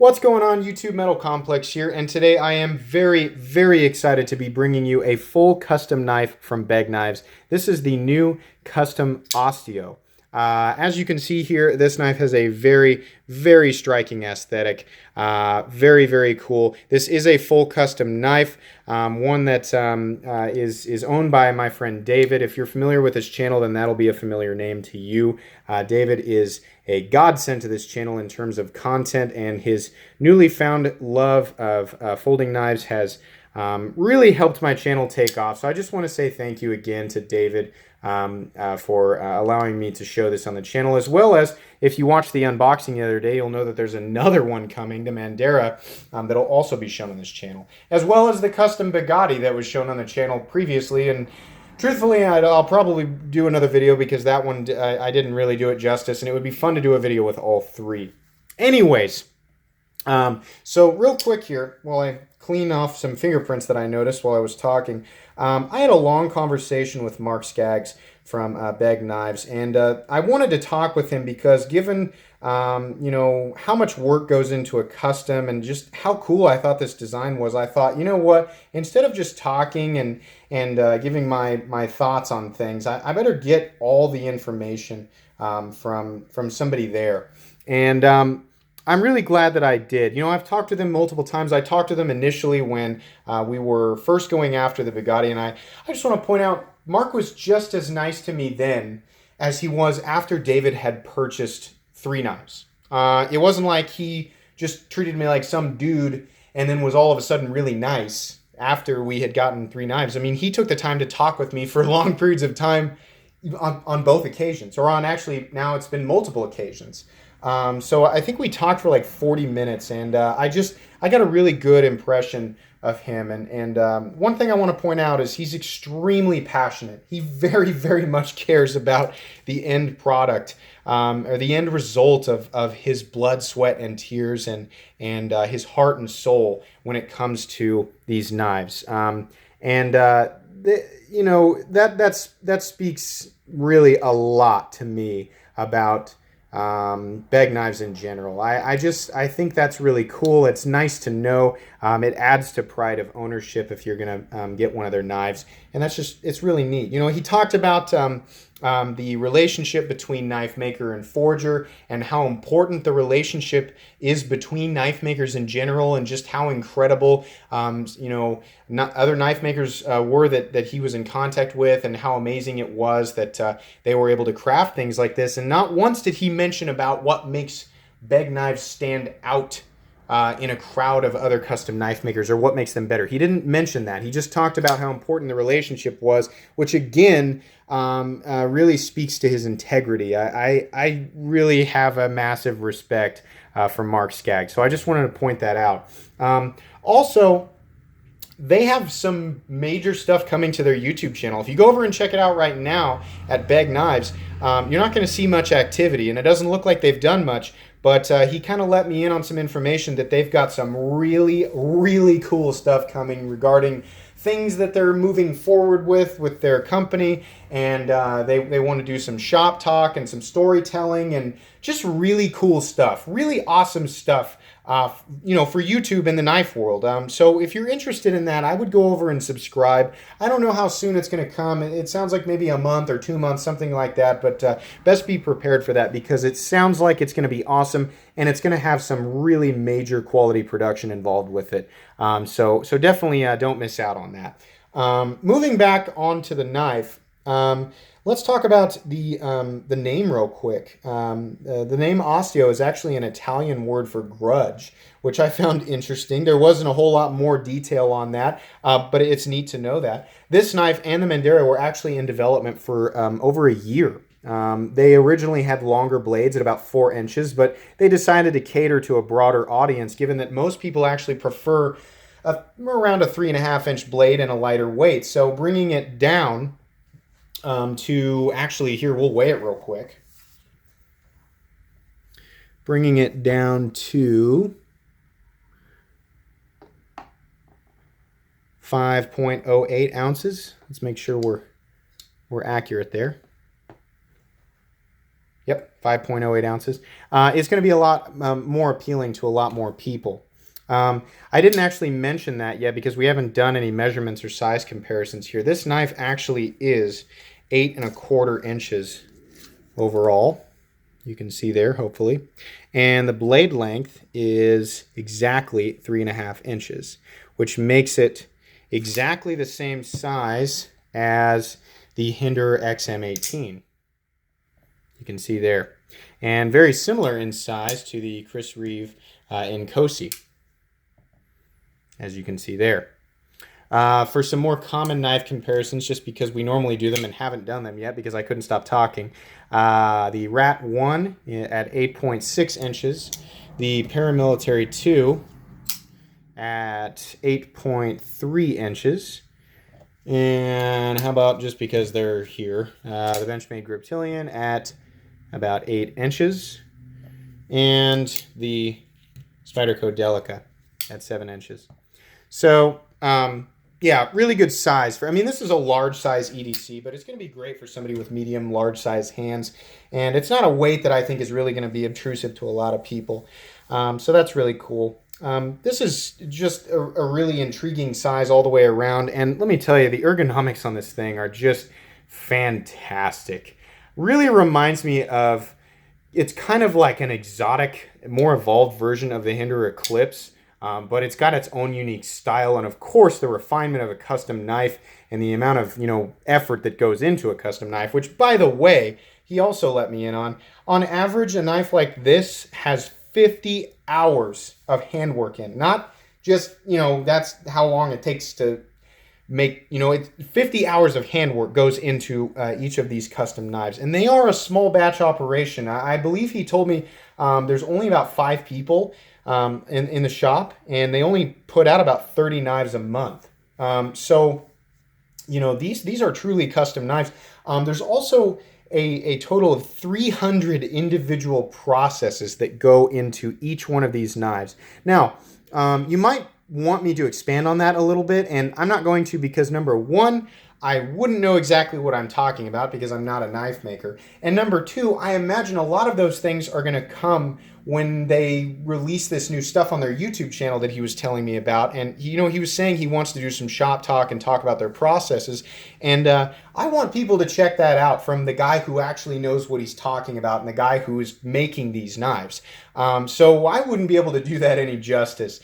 What's going on, YouTube Metal Complex here, and today I am very excited to be bringing you a full custom knife from Begg Knives. This is the new custom Osteo. As you can see here, this knife has a very striking aesthetic. Very cool. This is a full custom knife, one that is owned by my friend David. If you're familiar with his channel, then that'll be a familiar name to you. David is a godsend to this channel in terms of content, and his newly found love of folding knives has really helped my channel take off. So I just want to say thank you again to David for allowing me to show this on the channel, as well as if you watched the unboxing the other day, you'll know that there's another one coming, the Mandera, that'll also be shown on this channel, as well as the custom Bugatti that was shown on the channel previously. And truthfully, I'll probably do another video because that one I didn't really do it justice, and it would be fun to do a video with all three. Anyways, so real quick here, while I clean off some fingerprints that I noticed while I was talking, I had a long conversation with Mark Skaggs from Begg Knives, and I wanted to talk with him because given you know, how much work goes into a custom and just how cool I thought this design was, I thought, you know what, instead of just talking and giving my thoughts on things, I better get all the information from somebody there. And I'm really glad that I did. You know, I've talked to them multiple times. I talked to them initially when we were first going after the Bugatti, and I just want to point out, Mark was just as nice to me then as he was after David had purchased 3 knives. It wasn't like he just treated me like some dude and then was all of a sudden really nice after we had gotten 3 knives. I mean, he took the time to talk with me for long periods of time on both occasions, or on actually now it's been multiple occasions. So I think we talked for like 40 minutes, and I got a really good impression of him. And one thing I want to point out is he's extremely passionate. He very much cares about the end product, or the end result of his blood, sweat, and tears, and his heart and soul when it comes to these knives. You know, that speaks really a lot to me about Begg Knives in general. I think that's really cool. It's nice to know. It adds to pride of ownership if you're gonna get one of their knives, and it's really neat. You know, he talked about the relationship between knife maker and forger, and how important the relationship is between knife makers in general, and just how incredible you know, other knife makers were that he was in contact with, and how amazing it was that they were able to craft things like this. And not once did he mention about what makes Begg Knives stand out in a crowd of other custom knife makers, or what makes them better. He didn't mention that. He just talked about how important the relationship was, which again really speaks to his integrity. I really have a massive respect for Mark Skaggs, so I just wanted to point that out. Also, they have some major stuff coming to their YouTube channel. If you go over and check it out right now at Begg Knives, you're not going to see much activity, and it doesn't look like they've done much. But he kind of let me in on some information that they've got some really cool stuff coming regarding things that they're moving forward with their company, and they want to do some shop talk and some storytelling and just really cool stuff, really awesome stuff, you know, for YouTube in the knife world. So if you're interested in that, I would go over and subscribe. I don't know how soon it's going to come. It sounds like maybe a month or 2 months, something like that, but best be prepared for that, because it sounds like it's going to be awesome, and it's going to have some really major quality production involved with it. So definitely don't miss out on that. Moving back onto the knife, let's talk about the name real quick. The name Osteo is actually an Italian word for grudge, which I found interesting. There wasn't a whole lot more detail on that, but it's neat to know that. This knife and the Mandera were actually in development for over a year. They originally had longer blades at about 4 inches, but they decided to cater to a broader audience, given that most people actually prefer around a 3.5-inch blade and a lighter weight. So bringing it down to, actually here, we'll weigh it real quick. Bringing it down to 5.08 ounces. Let's make sure we're accurate there. Yep, 5.08 ounces. It's going to be a lot more appealing to a lot more people. I didn't actually mention that yet because we haven't done any measurements or size comparisons here. This knife actually is 8.25 inches overall. You can see there, hopefully. And the blade length is exactly 3.5 inches, which makes it exactly the same size as the Hinderer XM18. You can see there. And very similar in size to the Chris Reeve in Cosi, as you can see there. For some more common knife comparisons, just because we normally do them and haven't done them yet because I couldn't stop talking, the Rat 1 at 8.6 inches, the Paramilitary 2 at 8.3 inches, and how about, just because they're here, the Benchmade Griptilian at about 8 inches, and the Spyderco Delica at 7 inches. So, yeah, really good size. I mean, this is a large size EDC, but it's going to be great for somebody with medium, large size hands. And it's not a weight that I think is really going to be obtrusive to a lot of people. So that's really cool. This is just a really intriguing size all the way around. And let me tell you, the ergonomics on this thing are just fantastic. Really reminds me of, it's kind of like an exotic, more evolved version of the Hinderer Eclipse. But it's got its own unique style, and of course the refinement of a custom knife and the amount of effort that goes into a custom knife, which, by the way, he also let me in on. On average, a knife like this has 50 hours of handwork in. Not just, that's how long it takes to make, 50 hours of handwork goes into each of these custom knives. And they are a small batch operation. I believe he told me there's only about 5 people in the shop, and they only put out about 30 knives a month. So, these are truly custom knives. There's also a total of 300 individual processes that go into each one of these knives. Now, you might want me to expand on that a little bit, and I'm not going to, because number one, I wouldn't know exactly what I'm talking about because I'm not a knife maker. And number two, I imagine a lot of those things are going to come when they release this new stuff on their YouTube channel that he was telling me about. And, he was saying he wants to do some shop talk and talk about their processes. And I want people to check that out from the guy who actually knows what he's talking about and the guy who is making these knives. So I wouldn't be able to do that any justice.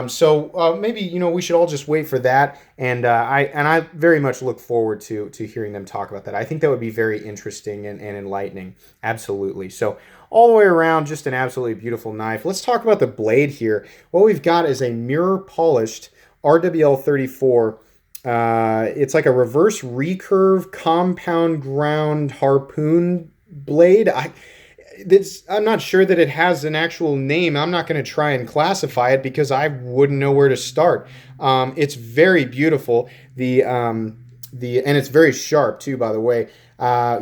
So maybe, we should all just wait for that. And I very much look forward to hearing them talk about that. I think that would be very interesting and enlightening. Absolutely. So all the way around, just an absolutely beautiful knife. Let's talk about the blade here. What we've got is a mirror polished RWL 34. It's like a reverse recurve compound ground harpoon blade. I'm not sure that it has an actual name. I'm not going to try and classify it because I wouldn't know where to start. It's very beautiful. And it's very sharp too, by the way.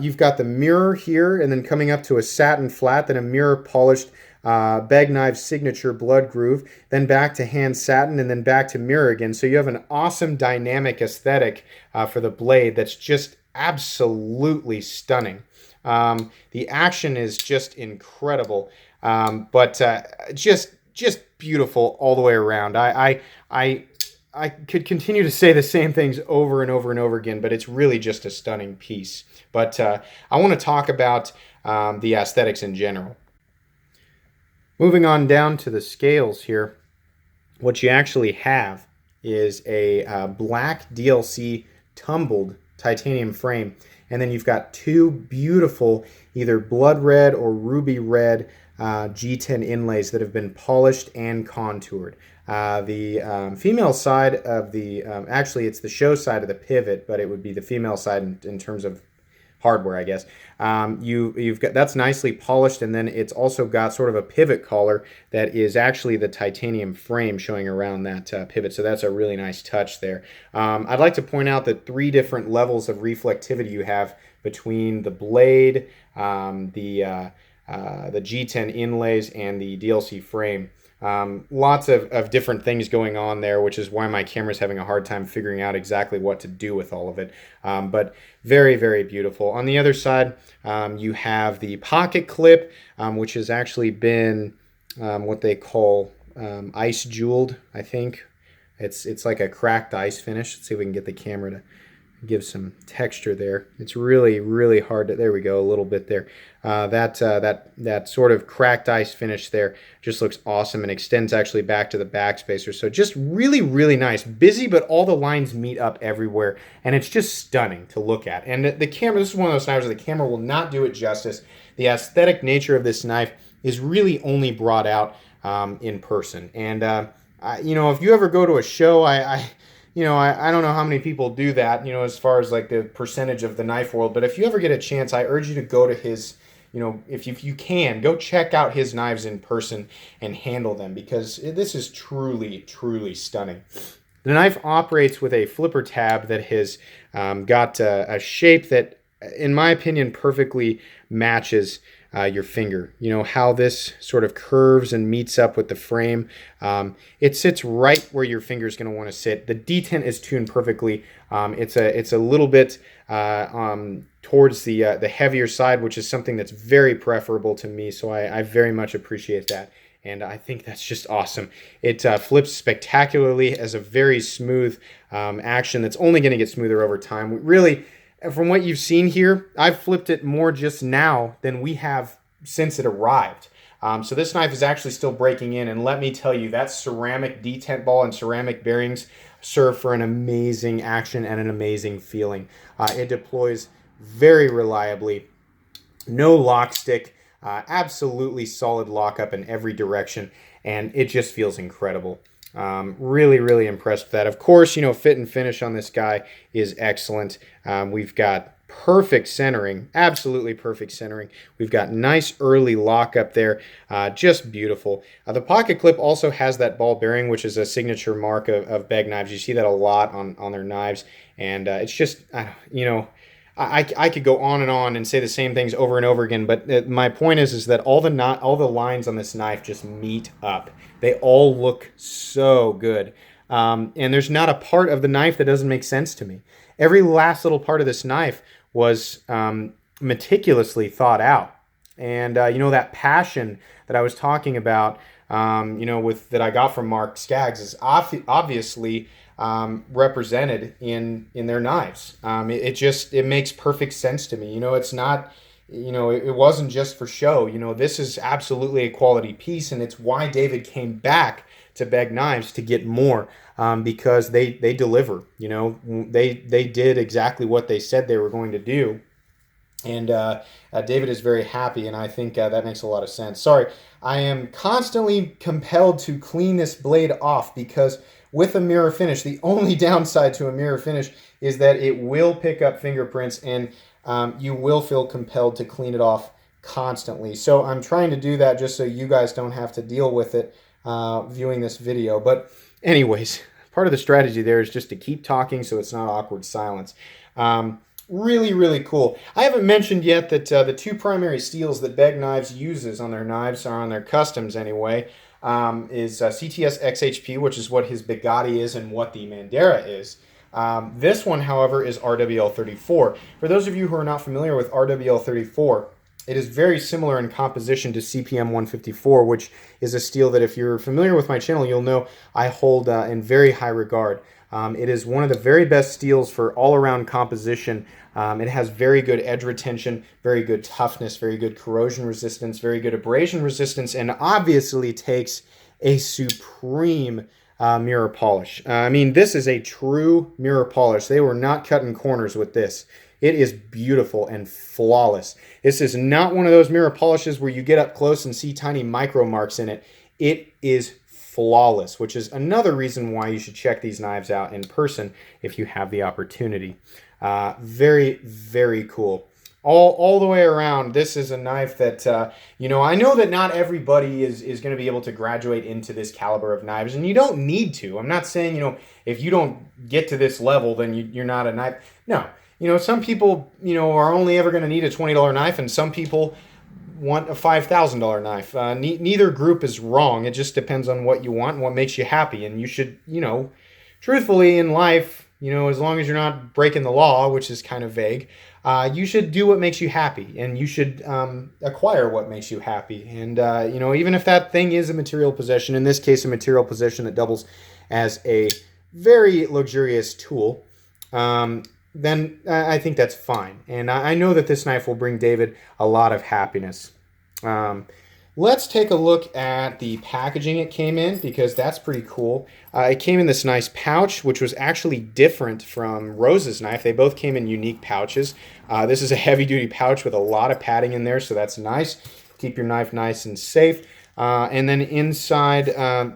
You've got the mirror here, and then coming up to a satin flat, then a mirror polished Begg knife signature blood groove, then back to hand satin, and then back to mirror again. So you have an awesome dynamic aesthetic for the blade that's just absolutely stunning. The action is just incredible, but just beautiful all the way around. I could continue to say the same things over and over and over again, but it's really just a stunning piece. But I want to talk about the aesthetics in general. Moving on down to the scales here, what you actually have is a black DLC tumbled titanium frame. And then you've got 2 beautiful either blood red or ruby red G10 inlays that have been polished and contoured. The female side of the, actually it's the show side of the pivot, but it would be the female side in terms of hardware, I guess. You've got, that's nicely polished, and then it's also got sort of a pivot collar that is actually the titanium frame showing around that pivot. So that's a really nice touch there. I'd like to point out that 3 different levels of reflectivity you have between the blade, the the G10 inlays and the DLC frame. Lots of different things going on there, which is why my camera's having a hard time figuring out exactly what to do with all of it. But very, very beautiful. On the other side, you have the pocket clip, which has actually been what they call ice jeweled, I think. It's like a cracked ice finish. Let's see if we can get the camera to give some texture there. It's really, really hard to, there we go, a little bit there. That sort of cracked ice finish there just looks awesome and extends actually back to the backspacer. So just really, really nice. Busy, but all the lines meet up everywhere, and it's just stunning to look at. And the camera, this is one of those knives where the camera will not do it justice. The aesthetic nature of this knife is really only brought out in person. And, if you ever go to a show, I don't know how many people do that, as far as like the percentage of the knife world. But if you ever get a chance, I urge you to go to his, if you can, go check out his knives in person and handle them, because this is truly, truly stunning. The knife operates with a flipper tab that has got a shape that, in my opinion, perfectly matches your finger. How this sort of curves and meets up with the frame. It sits right where your finger is going to want to sit. The detent is tuned perfectly. It's a little bit towards the heavier side, which is something that's very preferable to me. So I very much appreciate that. And I think that's just awesome. It flips spectacularly as a very smooth action that's only going to get smoother over time. Really, from what you've seen here, I've flipped it more just now than we have since it arrived. So this knife is actually still breaking in, and let me tell you, that ceramic detent ball and ceramic bearings serve for an amazing action and an amazing feeling. It deploys very reliably, no lock stick, absolutely solid lockup in every direction, and it just feels incredible. Really, really impressed with that. Of course, fit and finish on this guy is excellent. We've got perfect centering, absolutely perfect centering. We've got nice early lockup there, just beautiful. The pocket clip also has that ball bearing, which is a signature mark of Begg knives. You see that a lot on their knives, and it's just, I could go on and say the same things over and over again, but my point is that all the lines on this knife just meet up. They all look so good. And there's not a part of the knife that doesn't make sense to me. Every last little part of this knife was meticulously thought out. And, that passion that I was talking about, that I got from Mark Skaggs is obviously represented in their knives. It makes perfect sense to me. It's not, it wasn't just for show. This is absolutely a quality piece, and it's why David came back to Begg Knives to get more, because they deliver. They did exactly what they said they were going to do. And David is very happy, and I think that makes a lot of sense. Sorry, I am constantly compelled to clean this blade off, because with a mirror finish, the only downside to a mirror finish is that it will pick up fingerprints, and you will feel compelled to clean it off constantly. So I'm trying to do that just so you guys don't have to deal with it viewing this video. But anyways, part of the strategy there is just to keep talking so it's not awkward silence. Really, really cool. I haven't mentioned yet that the two primary steels that Begg Knives uses on their knives, or on their customs anyway, is CTS XHP, which is what his Bugatti is and what the Mandera is. This one, however, is RWL34. For those of you who are not familiar with RWL34, it is very similar in composition to CPM 154, which is a steel that, if you're familiar with my channel, you'll know I hold in very high regard. It is one of the very best steels for all-around composition. It has very good edge retention, very good toughness, very good corrosion resistance, very good abrasion resistance, and obviously takes a supreme mirror polish. This is a true mirror polish. They were not cutting corners with this. It is beautiful and flawless. This is not one of those mirror polishes where you get up close and see tiny micro marks in it. It is flawless, which is another reason why you should check these knives out in person if you have the opportunity. Very, very cool. All the way around, this is a knife that, I know that not everybody is going to be able to graduate into this caliber of knives, and you don't need to. I'm not saying, if you don't get to this level, then you're not a knife. No. Some people, are only ever going to need a $20 knife, and some people want a $5,000 knife. Neither group is wrong. It just depends on what you want and what makes you happy. And you should, truthfully in life, as long as you're not breaking the law, which is kind of vague, you should do what makes you happy, and you should acquire what makes you happy. And, even if that thing is a material possession, in this case, a material possession that doubles as a very luxurious tool, then I think that's fine. And I know that this knife will bring David a lot of happiness. Let's take a look at the packaging it came in, because that's pretty cool. It came in this nice pouch, which was actually different from Rose's knife. They both came in unique pouches. This is a heavy-duty pouch with a lot of padding in there, so that's nice. Keep your knife nice and safe. And then inside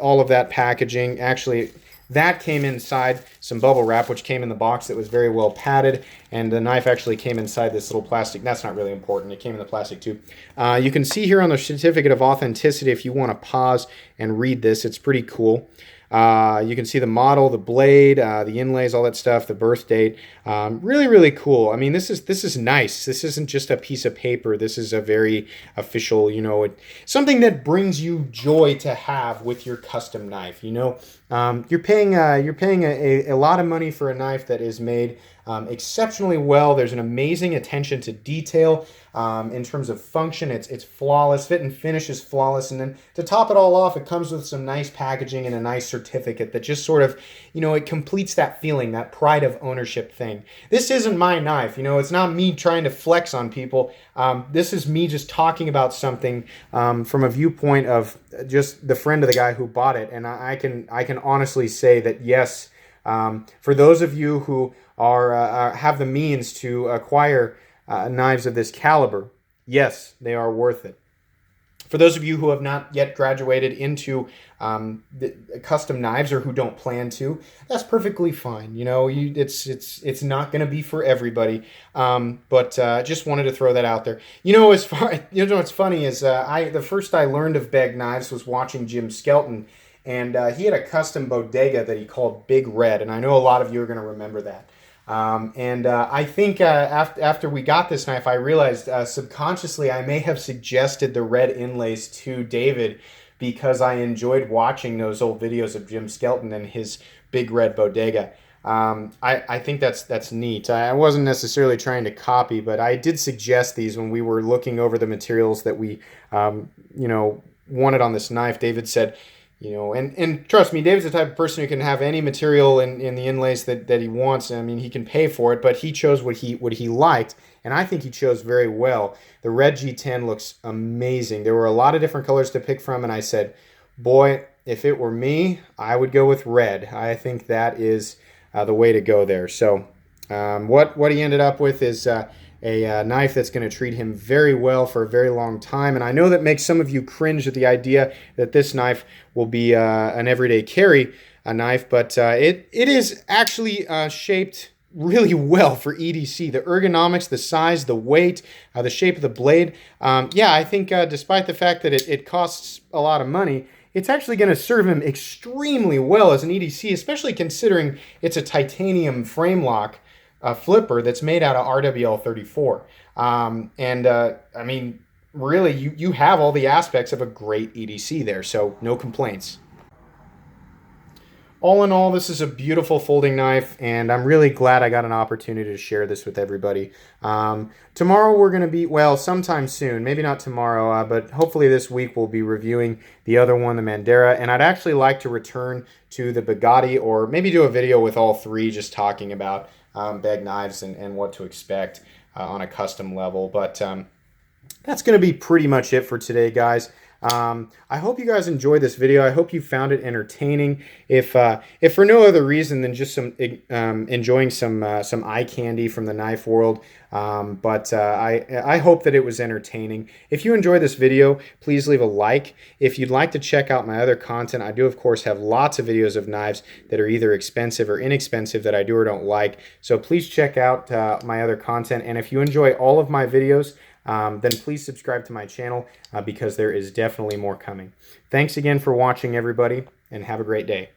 all of that packaging, actually, that came inside some bubble wrap, which came in the box that was very well padded, and the knife actually came inside this little plastic. That's not really important. It came in the plastic tube. You can see here on the certificate of authenticity, if you want to pause and read this, it's pretty cool. You can see the model, the blade, the inlays, all that stuff, the birth date. Really, really cool. I mean, this is nice. This isn't just a piece of paper. This is a very official, something that brings you joy to have with your custom knife. You're paying a lot of money for a knife that is made exceptionally well. There's an amazing attention to detail. In terms of function, it's flawless. Fit and finish is flawless. And then to top it all off, it comes with some nice packaging and a nice certificate that just sort of, it completes that feeling, that pride of ownership thing. This isn't my knife. It's not me trying to flex on people. This is me just talking about something from a viewpoint of just the friend of the guy who bought it. And I can honestly say that, yes, for those of you who have the means to acquire knives of this caliber, yes, they are worth it. For those of you who have not yet graduated into custom knives, or who don't plan to, that's perfectly fine. It's not going to be for everybody. But just wanted to throw that out there. What's funny is the first I learned of Begg knives was watching Jim Skelton, and he had a custom bodega that he called Big Red, and I know a lot of you are going to remember that. I think after we got this knife, I realized subconsciously I may have suggested the red inlays to David because I enjoyed watching those old videos of Jim Skelton and his Big Red bodega. I think that's neat. I wasn't necessarily trying to copy, but I did suggest these when we were looking over the materials that we wanted on this knife. David said, and trust me, David's the type of person who can have any material in the inlays that he wants. I mean, he can pay for it, but he chose what he liked, and I think he chose very well. The red G10 looks amazing. There were a lot of different colors to pick from, and I said, boy, if it were me, I would go with red. I think that is the way to go there. So what he ended up with is a knife that's going to treat him very well for a very long time. And I know that makes some of you cringe at the idea that this knife will be an everyday carry knife, but it is actually shaped really well for EDC. The ergonomics, the size, the weight, the shape of the blade. I think despite the fact that it costs a lot of money, it's actually going to serve him extremely well as an EDC, especially considering it's a titanium frame lock flipper that's made out of RWL 34. I mean, really, you have all the aspects of a great EDC there, so no complaints. All in all, this is a beautiful folding knife, and I'm really glad I got an opportunity to share this with everybody. Tomorrow we're going to be, well, sometime soon, maybe not tomorrow, but hopefully this week we'll be reviewing the other one, the Mandera, and I'd actually like to return to the Bugatti, or maybe do a video with all three just talking about Begg knives and what to expect on a custom level. But that's going to be pretty much it for today, guys. I hope you guys enjoyed this video. I hope you found it entertaining. If for no other reason than just enjoying some eye candy from the knife world. I hope that it was entertaining. If you enjoyed this video, please leave a like. If you'd like to check out my other content, I do of course have lots of videos of knives that are either expensive or inexpensive that I do or don't like. So please check out my other content. And if you enjoy all of my videos, then please subscribe to my channel because there is definitely more coming. Thanks again for watching, everybody, and have a great day.